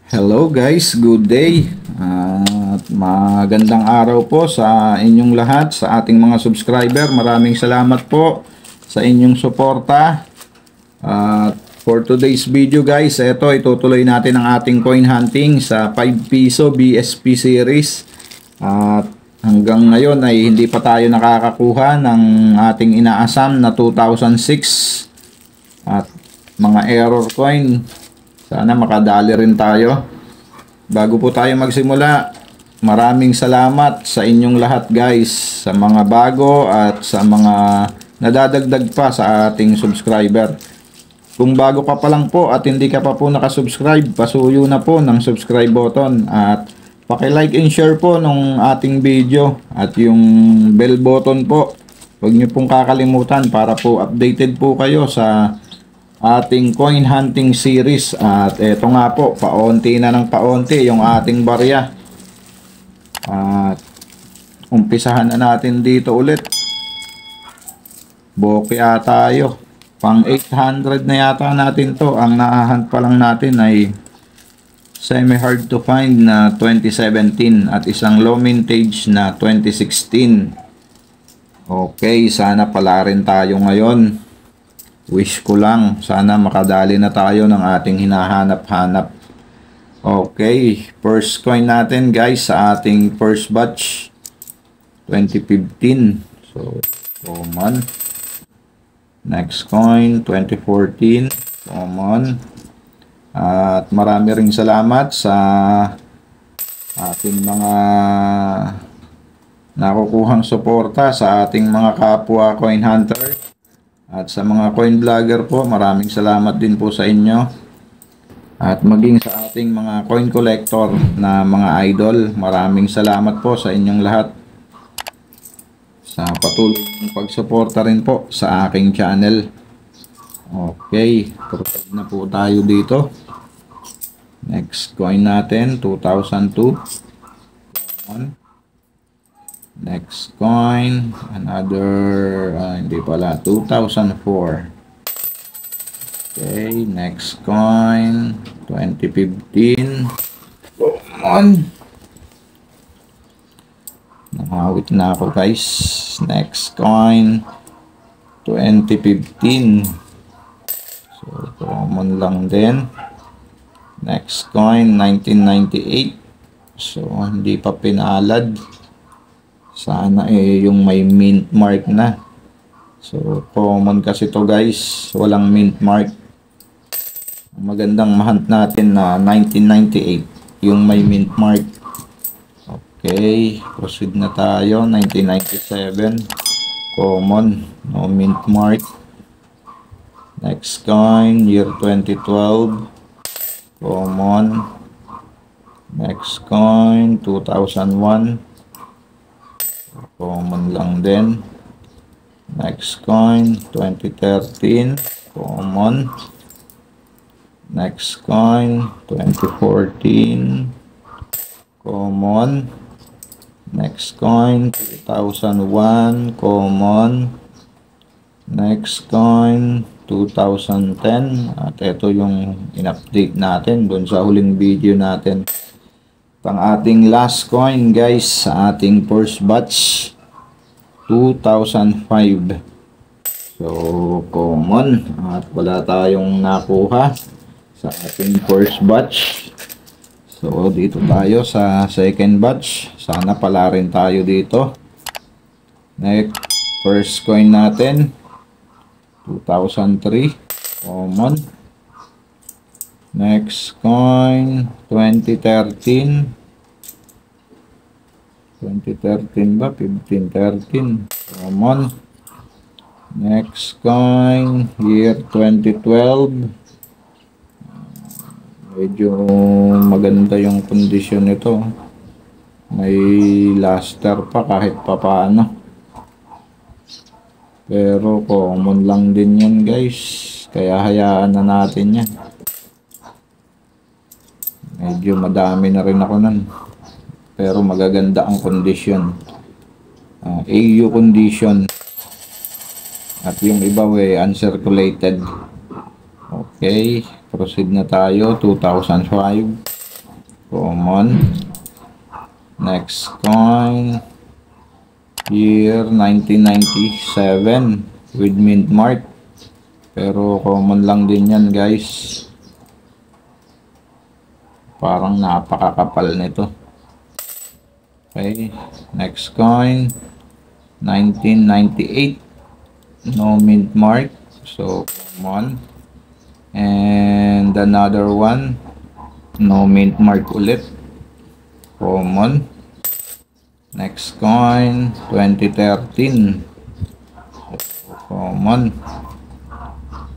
Hello guys, good day at magandang araw po sa inyong lahat, sa ating mga subscriber. Maraming salamat po sa inyong suporta. At for today's video guys, ito itutuloy natin ang ating coin hunting sa 5 piso BSP series. At hanggang ngayon ay hindi pa tayo nakakakuha ng ating inaasam na 2006 at mga error coin. Sana makadali rin tayo. Bago po tayo magsimula, maraming salamat sa inyong lahat guys, sa mga bago at sa mga nadadagdag pa sa ating subscriber. Kung bago ka pa lang po at hindi ka pa po nakasubscribe, pasuyo na po ng subscribe button at paki-like and share po nung ating video at yung bell button po. Huwag niyo pong kakalimutan para po updated po kayo sa ating coin hunting series. At eto nga po, paunti na ng paunti yung ating barya. At umpisahan na natin dito ulit. Bokeh tayo. Pang 800 na yata natin to. Ang nahahunt pa lang natin ay semi hard to find na 2017 at isang low mintage na 2016. Okay, sana pala rin tayo ngayon. Wish ko lang, sana makadali na tayo ng ating hinahanap-hanap. Okay, first coin natin guys sa ating first batch 2015. So, common. Next coin 2014, common. At marami ring salamat sa ating mga nakukuhang suporta sa ating mga kapwa coin hunter. At sa mga coin vlogger po, maraming salamat din po sa inyo. At maging sa ating mga coin collector na mga idol, maraming salamat po sa inyong lahat. Sa patuloy ng pagsuporta rin po sa aking channel. Okay, proceed na po tayo dito. Next coin natin, 2002. Next coin, another, hindi pala, 2004. Okay, next coin, 2015. Come on! Nakawit na ako guys. Next coin, 2015. So, common lang din. Next coin, 1998. So, hindi pa pinalad. Sana yung may mint mark na. So, common kasi to guys. Walang mint mark. Magandang mahunt natin na 1998. Yung may mint mark. Okay. Proceed na tayo. 1997. Common. No mint mark. Next coin. Year 2012. Common. Next coin. 2001. Common lang din. Next coin 2013, common. Next coin 2014, common. Next coin 2001, common. Next coin 2010. At ito yung in-update natin dun sa huling video natin. Pang ating last coin guys sa ating first batch 2005. So common at wala tayong nakuha sa ating first batch. So dito tayo sa second batch. Sana pala rin tayo dito. Next first coin natin 2003, common. Next coin 2013. 2013 ba? 1513. Common. Next coin year 2012. Medyo maganda yung kondisyon nito. May luster pa kahit papaano. Pero common lang din yan guys. Kaya hayaan na natin yan. Medyo madami na rin ako nun. Pero magaganda ang condition. AU condition. At yung iba uncirculated. Okay. Proceed na tayo. 2005. common. Next coin, year 1997 with mint mark. Pero common lang din yan guys. Parang napakakapal nito. Okay, next coin, 1998, no mint mark, so common. And another one, no mint mark ulit, common. Next coin, 2013, common.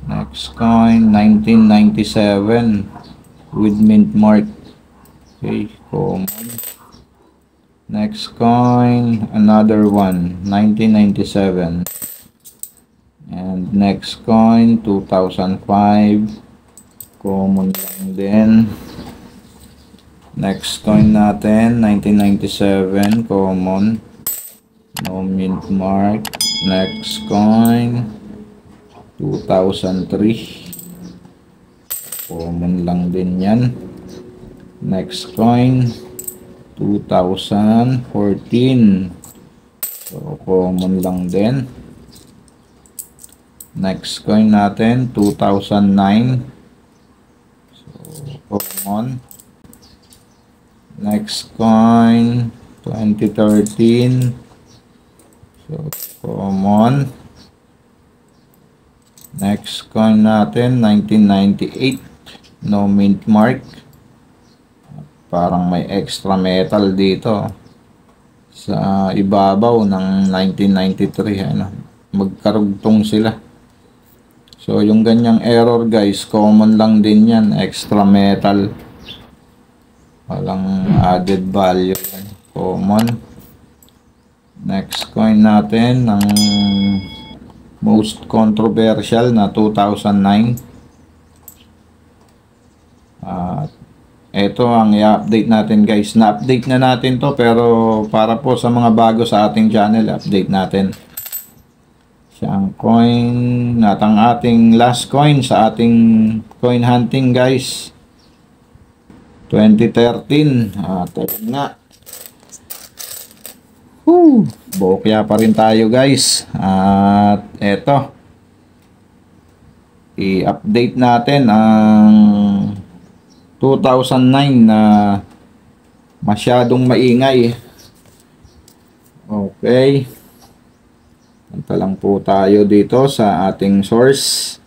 Next coin, 1997 with mint mark, okay, common. Next coin, another one, 1997. And next coin, 2005, common lang din. Next coin natin, 1997, common, no mint mark. Next coin, 2003, common lang din yan. Next coin, 2014, so common lang din. Next coin natin, 2009, so common. Next coin, 2013, so common. Next coin natin, 1998, no mint mark. Parang may extra metal dito sa ibabaw ng 1993, ano, magkarugtong sila. So yung ganyang error guys, common lang din yan, extra metal, walang added value yan, common. Next coin natin, ng most controversial na 2009. Ito ang i-update natin guys. Na-update na natin to, pero para po sa mga bago sa ating channel, update natin. Siyang coin, natang ating last coin sa ating coin hunting guys. 2013. Tayo nga. Bokya pa rin tayo guys. At eto, i-update natin ang 2009 na masyadong maingay. Okay. Punta lang po tayo dito sa ating source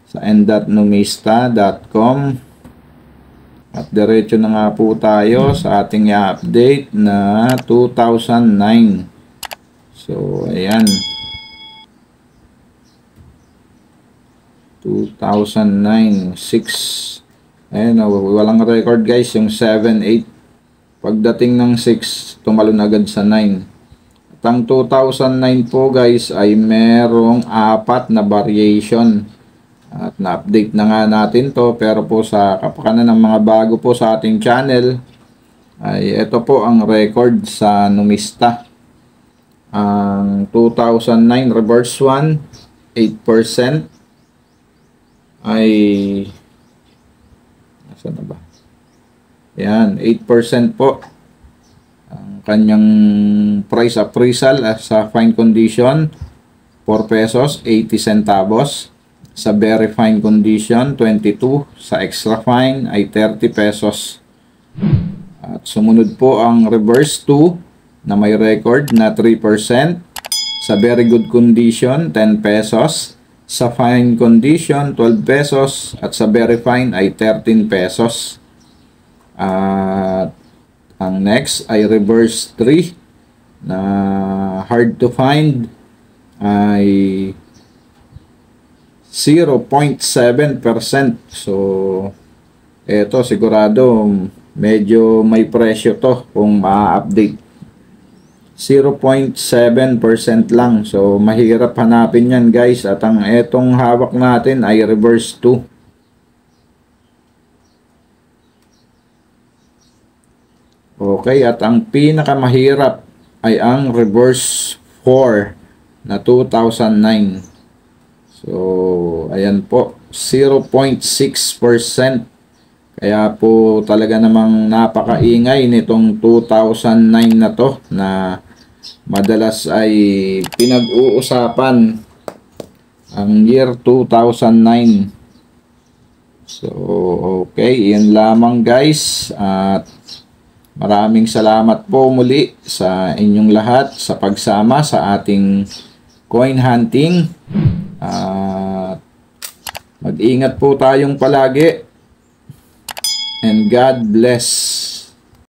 sa n.numista.com at diretso na nga po tayo sa ating i-update na 2009. So ayan, 2009 6. Ayan, walang record guys, yung 7, 8. Pagdating ng 6, tumalon agad sa 9. At ang 2009 po guys ay merong 4 na variation. At na-update na nga natin to, pero po sa kapakanan ng mga bago po sa ating channel, ay ito po ang record sa Numista. Ang 2009 reverse 1, 8% ay... Saan na ba? Yan, 8% po ang kanyang price appraisal sa fine condition, 4 pesos 80 centavos. Sa very fine condition, 22. Sa extra fine ay 30 pesos. At sumunod po ang reverse 2 na may record na 3%. Sa very good condition, 10 pesos. Sa fine condition, 12 pesos. At sa very fine ay 13 pesos. At ang next ay reverse 3 na hard to find ay 0.7%. So, eto sigurado medyo may presyo to kung ma-update. 0.7% lang. So, mahirap hanapin yan guys. At ang etong hawak natin ay reverse 2. Okay, at ang pinakamahirap ay ang reverse 4 na 2009. So, ayan po, 0.6%. Kaya po talaga namang napakaingay nitong 2009 na to, na madalas ay pinag-uusapan ang year 2009. So, okay, yun lamang guys, at maraming salamat po muli sa inyong lahat sa pagsama sa ating coin hunting. At mag-ingat po tayong palagi, and God bless.